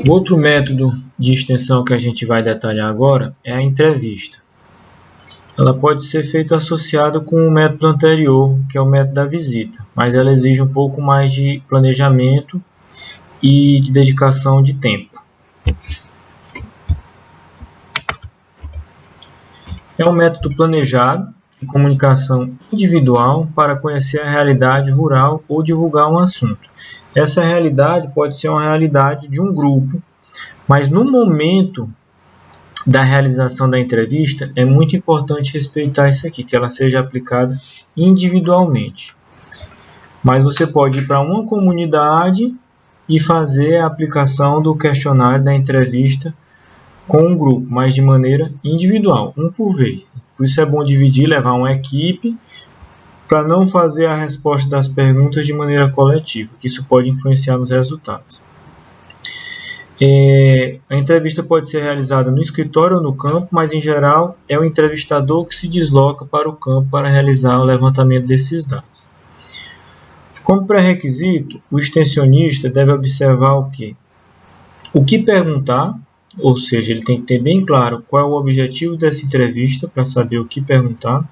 O outro método de extensão que a gente vai detalhar agora é a entrevista. Ela pode ser feita associada com o método anterior, que é o método da visita, mas ela exige um pouco mais de planejamento e de dedicação de tempo. É um método planejado de comunicação individual para conhecer a realidade rural ou divulgar um assunto. Essa realidade pode ser uma realidade de um grupo, mas no momento da realização da entrevista é muito importante respeitar isso aqui, que ela seja aplicada individualmente. Mas você pode ir para uma comunidade e fazer a aplicação do questionário da entrevista com um grupo, mas de maneira individual, um por vez. Por isso é bom dividir, levar uma equipe, para não fazer a resposta das perguntas de maneira coletiva, que isso pode influenciar nos resultados. A entrevista pode ser realizada no escritório ou no campo, mas em geral é o entrevistador que se desloca para o campo para realizar o levantamento desses dados. Como pré-requisito, o extensionista deve observar o quê? O que perguntar, ou seja, ele tem que ter bem claro qual é o objetivo dessa entrevista para saber o que perguntar.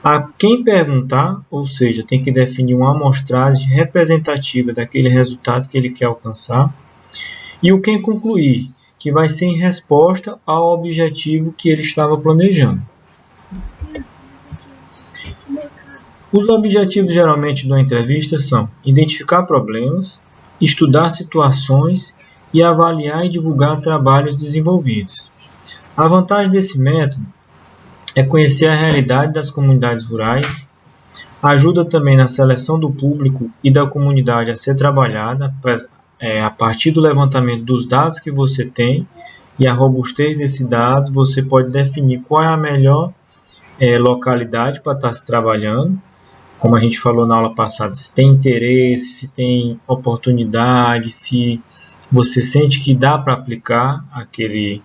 A quem perguntar, ou seja, tem que definir uma amostragem representativa daquele resultado que ele quer alcançar. E o quem concluir, que vai ser em resposta ao objetivo que ele estava planejando. Os objetivos geralmente de uma entrevista são identificar problemas, estudar situações e avaliar e divulgar trabalhos desenvolvidos. A vantagem desse método é conhecer a realidade das comunidades rurais, ajuda também na seleção do público e da comunidade a ser trabalhada a partir do levantamento dos dados que você tem e a robustez desse dado, você pode definir qual é a melhor localidade para estar se trabalhando, como a gente falou na aula passada, se tem interesse, se tem oportunidade, se você sente que dá para aplicar aquele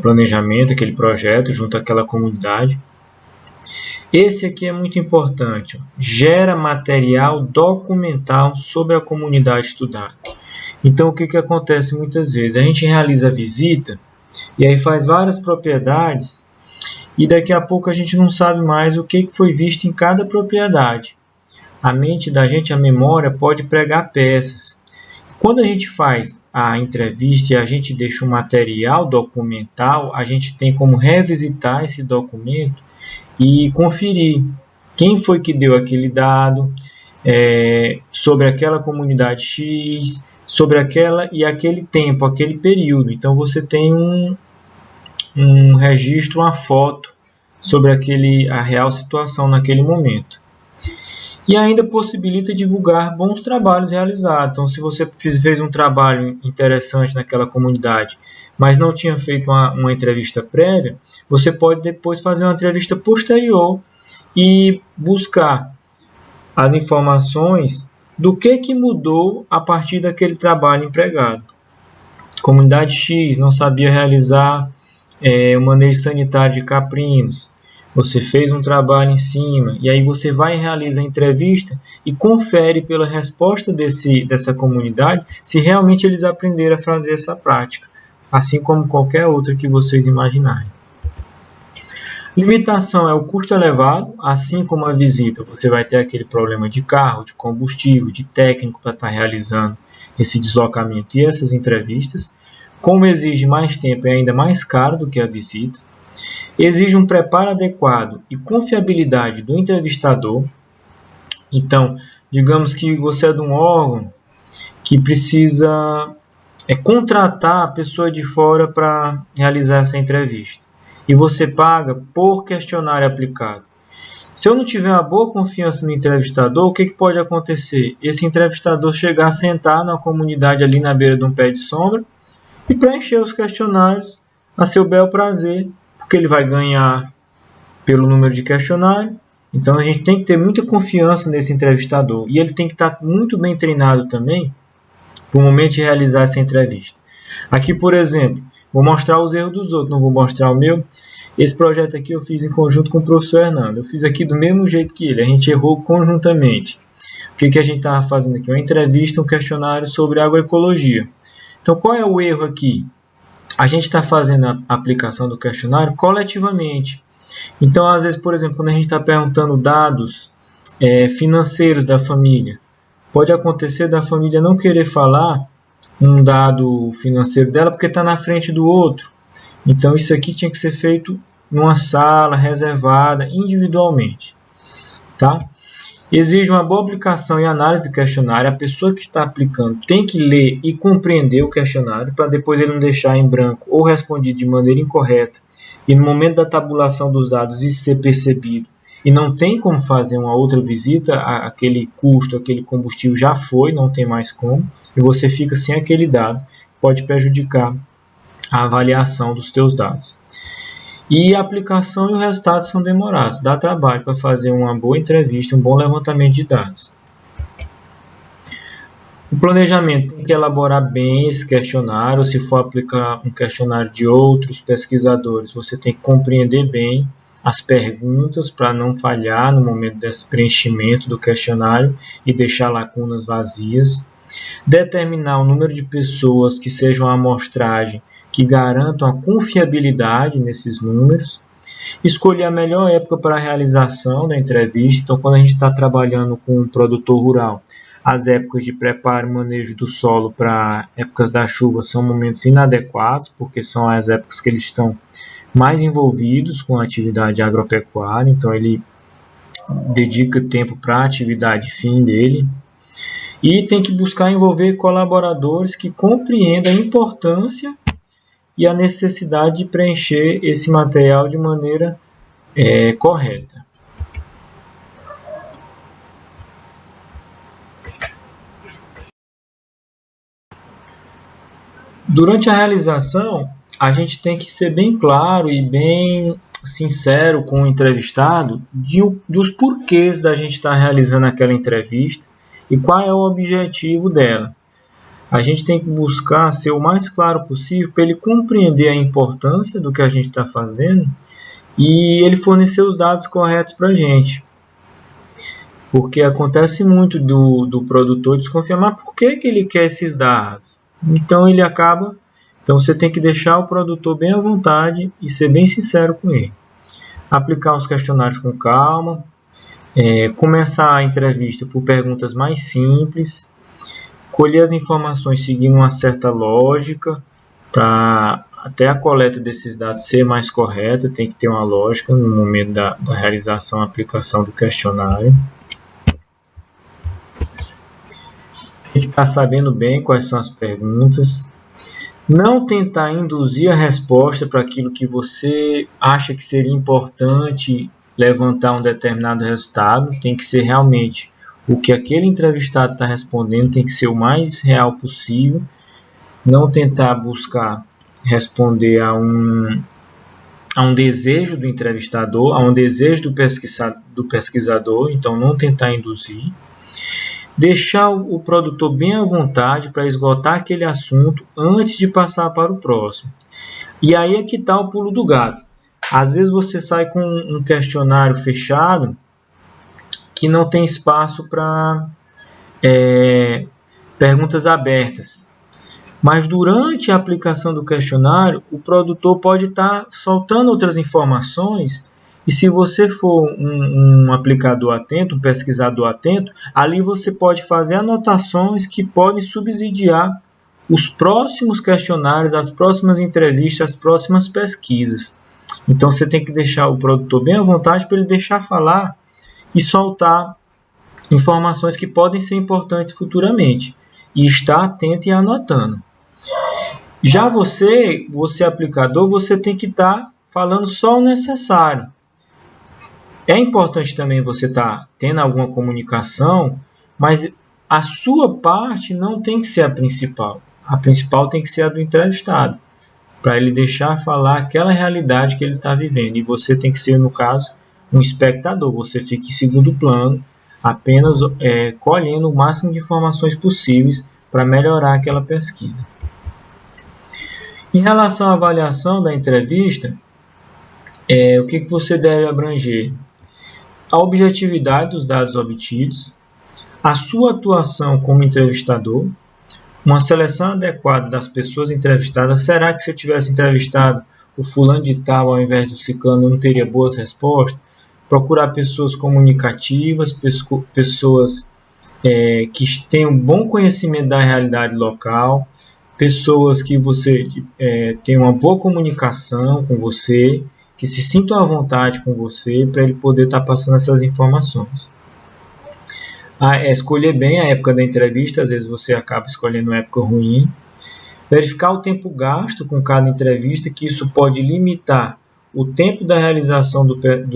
planejamento, aquele projeto junto àquela comunidade. Esse aqui é muito importante, gera material documental sobre a comunidade estudada. Então, o que acontece muitas vezes? A gente realiza a visita e aí faz várias propriedades e daqui a pouco a gente não sabe mais o que foi visto em cada propriedade. A mente da gente, a memória, pode pregar peças. Quando a gente faz a entrevista e a gente deixa um material documental, a gente tem como revisitar esse documento e conferir quem foi que deu aquele dado, sobre aquela comunidade X, sobre aquela e aquele tempo, aquele período. Então você tem um registro, uma foto sobre a real situação naquele momento. E ainda possibilita divulgar bons trabalhos realizados. Então, se você fez um trabalho interessante naquela comunidade, mas não tinha feito uma entrevista prévia, você pode depois fazer uma entrevista posterior e buscar as informações do que mudou a partir daquele trabalho empregado. Comunidade X não sabia realizar o manejo sanitário de caprinos. Você fez um trabalho em cima, e aí você vai e realiza a entrevista e confere pela resposta dessa comunidade se realmente eles aprenderam a fazer essa prática, assim como qualquer outra que vocês imaginarem. Limitação é o custo elevado, assim como a visita, você vai ter aquele problema de carro, de combustível, de técnico para estar realizando esse deslocamento e essas entrevistas. Como exige mais tempo, é ainda mais caro do que a visita. Exige um preparo adequado e confiabilidade do entrevistador. Então, digamos que você é de um órgão que precisa contratar a pessoa de fora para realizar essa entrevista. E você paga por questionário aplicado. Se eu não tiver uma boa confiança no entrevistador, o que pode acontecer? Esse entrevistador chegar a sentar na comunidade ali na beira de um pé de sombra e preencher os questionários a seu bel prazer, porque ele vai ganhar pelo número de questionário. Então a gente tem que ter muita confiança nesse entrevistador e ele tem que estar muito bem treinado também para o momento de realizar essa entrevista. Aqui, por exemplo, vou mostrar os erros dos outros, não vou mostrar o meu. Esse projeto aqui eu fiz em conjunto com o professor Hernando. Eu fiz aqui do mesmo jeito que ele, a gente errou conjuntamente. O que a gente estava fazendo aqui? Uma entrevista, um questionário sobre agroecologia. Então, qual é o erro aqui? A gente está fazendo a aplicação do questionário coletivamente. Então, às vezes, por exemplo, quando a gente está perguntando dados financeiros da família, pode acontecer da família não querer falar um dado financeiro dela porque está na frente do outro. Então, isso aqui tinha que ser feito numa sala reservada individualmente. Tá? Exige uma boa aplicação e análise do questionário. A pessoa que está aplicando tem que ler e compreender o questionário para depois ele não deixar em branco ou respondido de maneira incorreta. E no momento da tabulação dos dados isso ser percebido e não tem como fazer uma outra visita, aquele custo, aquele combustível já foi, não tem mais como, e você fica sem aquele dado, pode prejudicar a avaliação dos teus dados. E a aplicação e o resultado são demorados. Dá trabalho para fazer uma boa entrevista, um bom levantamento de dados. O planejamento tem que elaborar bem esse questionário. Se for aplicar um questionário de outros pesquisadores, você tem que compreender bem as perguntas para não falhar no momento desse preenchimento do questionário e deixar lacunas vazias. Determinar o número de pessoas que sejam a amostragem que garantam a confiabilidade nesses números, escolher a melhor época para a realização da entrevista. Então, quando a gente está trabalhando com um produtor rural, as épocas de preparo e manejo do solo para épocas da chuva são momentos inadequados, porque são as épocas que eles estão mais envolvidos com a atividade agropecuária, então ele dedica tempo para a atividade fim dele. E tem que buscar envolver colaboradores que compreendam a importância e a necessidade de preencher esse material de maneira correta. Durante a realização, a gente tem que ser bem claro e bem sincero com o entrevistado dos porquês da gente estar realizando aquela entrevista e qual é o objetivo dela. A gente tem que buscar ser o mais claro possível para ele compreender a importância do que a gente está fazendo e ele fornecer os dados corretos para a gente. Porque acontece muito do produtor desconfiar, mas por que ele quer esses dados? Então você tem que deixar o produtor bem à vontade e ser bem sincero com ele. Aplicar os questionários com calma, começar a entrevista por perguntas mais simples, colher as informações seguindo uma certa lógica, para até a coleta desses dados ser mais correta, tem que ter uma lógica no momento da realização e aplicação do questionário. Tem que estar sabendo bem quais são as perguntas. Não tentar induzir a resposta para aquilo que você acha que seria importante levantar um determinado resultado. Tem que ser realmente o que aquele entrevistado está respondendo, tem que ser o mais real possível. Não tentar buscar responder a um desejo do entrevistador, a um desejo do pesquisador, então não tentar induzir. Deixar o produtor bem à vontade para esgotar aquele assunto antes de passar para o próximo. E aí é que está o pulo do gato. Às vezes você sai com um questionário fechado que não tem espaço para perguntas abertas. Mas durante a aplicação do questionário, o produtor pode estar soltando outras informações. E se você for um aplicador atento, um pesquisador atento, ali você pode fazer anotações que podem subsidiar os próximos questionários, as próximas entrevistas, as próximas pesquisas. Então você tem que deixar o produtor bem à vontade para ele deixar falar e soltar informações que podem ser importantes futuramente. E estar atento e anotando. Já você aplicador, você tem que estar falando só o necessário. É importante também você estar tendo alguma comunicação, mas a sua parte não tem que ser a principal. A principal tem que ser a do entrevistado, para ele deixar falar aquela realidade que ele está vivendo. E você tem que ser, no caso, um espectador. Você fica em segundo plano, apenas colhendo o máximo de informações possíveis para melhorar aquela pesquisa. Em relação à avaliação da entrevista, o que você deve abranger? A objetividade dos dados obtidos, a sua atuação como entrevistador, Uma seleção adequada das pessoas entrevistadas. Será que se eu tivesse entrevistado o fulano de tal ao invés do ciclano eu não teria boas respostas? Procurar pessoas comunicativas, pessoas que tenham bom conhecimento da realidade local, pessoas que você tem uma boa comunicação com você, que se sintam à vontade com você para ele poder estar passando essas informações. Escolher bem a época da entrevista, às vezes você acaba escolhendo uma época ruim. Verificar o tempo gasto com cada entrevista, que isso pode limitar o tempo da realização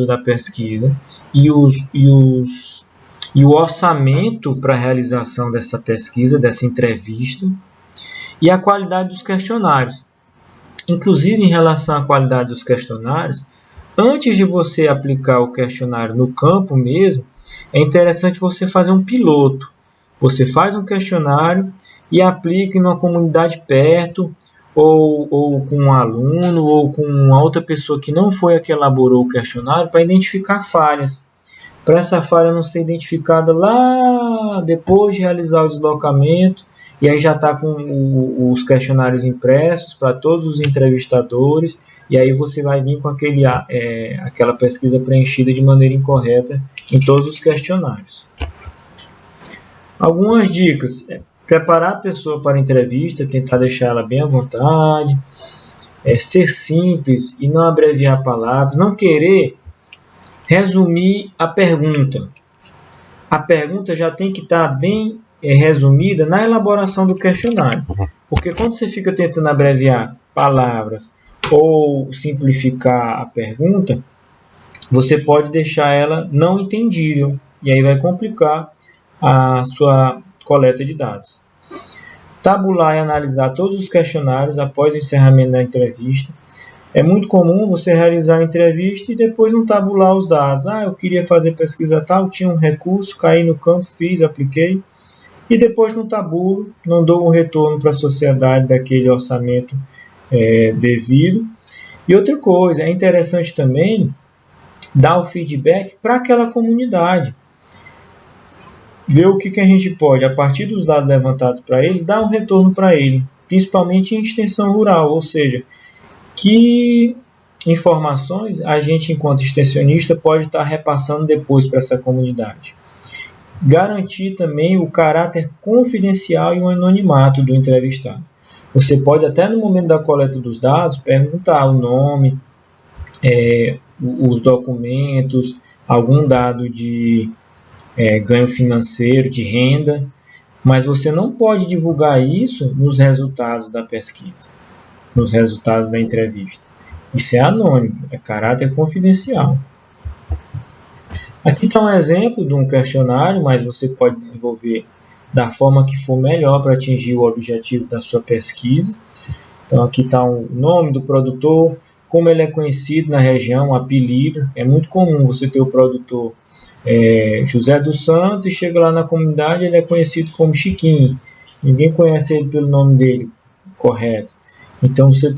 da pesquisa e o orçamento para a realização dessa pesquisa, dessa entrevista, e a qualidade dos questionários. Inclusive, em relação à qualidade dos questionários, antes de você aplicar o questionário no campo mesmo, é interessante você fazer um piloto. Você faz um questionário e aplica em uma comunidade perto, ou com um aluno, ou com uma outra pessoa que não foi a que elaborou o questionário, para identificar falhas. Para essa falha não ser identificada lá depois de realizar o deslocamento, e aí já está com os questionários impressos para todos os entrevistadores, e aí você vai vir com aquela pesquisa preenchida de maneira incorreta em todos os questionários. Algumas dicas: preparar a pessoa para a entrevista, tentar deixar ela bem à vontade, ser simples e não abreviar palavras, não querer resumir a pergunta. A pergunta já tem que estar bem resumida na elaboração do questionário, porque quando você fica tentando abreviar palavras ou simplificar a pergunta, você pode deixar ela não entendível, e aí vai complicar a sua coleta de dados. Tabular e analisar todos os questionários após o encerramento da entrevista. É muito comum você realizar a entrevista e depois não tabular os dados. Eu queria fazer pesquisa tal, tinha um recurso, caí no campo, fiz, apliquei, e depois não tabulo, não dou um retorno para a sociedade daquele orçamento devido. E outra coisa, é interessante também dar o feedback para aquela comunidade. Ver o que a gente pode, a partir dos dados levantados para eles, dar um retorno para ele, principalmente em extensão rural, ou seja, que informações a gente, enquanto extensionista, pode estar repassando depois para essa comunidade. Garantir também o caráter confidencial e o anonimato do entrevistado. Você pode até no momento da coleta dos dados perguntar o nome, os documentos, algum dado de ganho financeiro, de renda, mas você não pode divulgar isso nos resultados da pesquisa, nos resultados da entrevista. Isso é anônimo, é caráter confidencial. Aqui está um exemplo de um questionário, mas você pode desenvolver da forma que for melhor para atingir o objetivo da sua pesquisa. Então aqui está o nome do produtor, como ele é conhecido na região, o apelido. É muito comum você ter o produtor José dos Santos e chega lá na comunidade, ele é conhecido como Chiquinho. Ninguém conhece ele pelo nome dele correto. Então você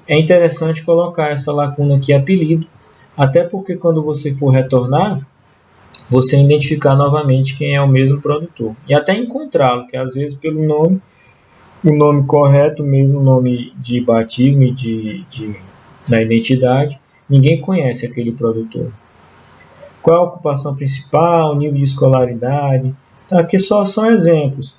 é interessante colocar essa lacuna aqui, apelido, até porque quando você for retornar, você identificar novamente quem é o mesmo produtor. E até encontrá-lo, que às vezes pelo nome, o nome correto, o mesmo nome de batismo e da identidade, ninguém conhece aquele produtor. Qual a ocupação principal, nível de escolaridade, tá? Aqui só são exemplos.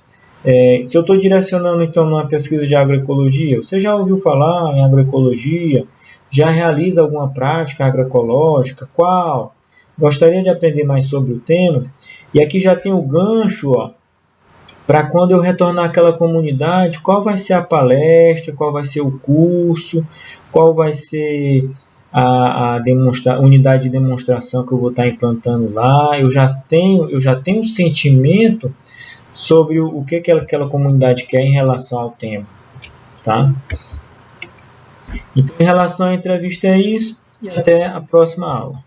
Se eu estou direcionando então numa pesquisa de agroecologia, você já ouviu falar em agroecologia? Já realiza alguma prática agroecológica? Qual? Gostaria de aprender mais sobre o tema? E aqui já tem o gancho, para quando eu retornar àquela comunidade, qual vai ser a palestra, qual vai ser o curso, qual vai ser a unidade de demonstração que eu vou estar implantando lá. Eu já tenho um sentimento sobre o que aquela comunidade quer em relação ao tema. Tá? Então, em relação à entrevista é isso, e até a próxima aula.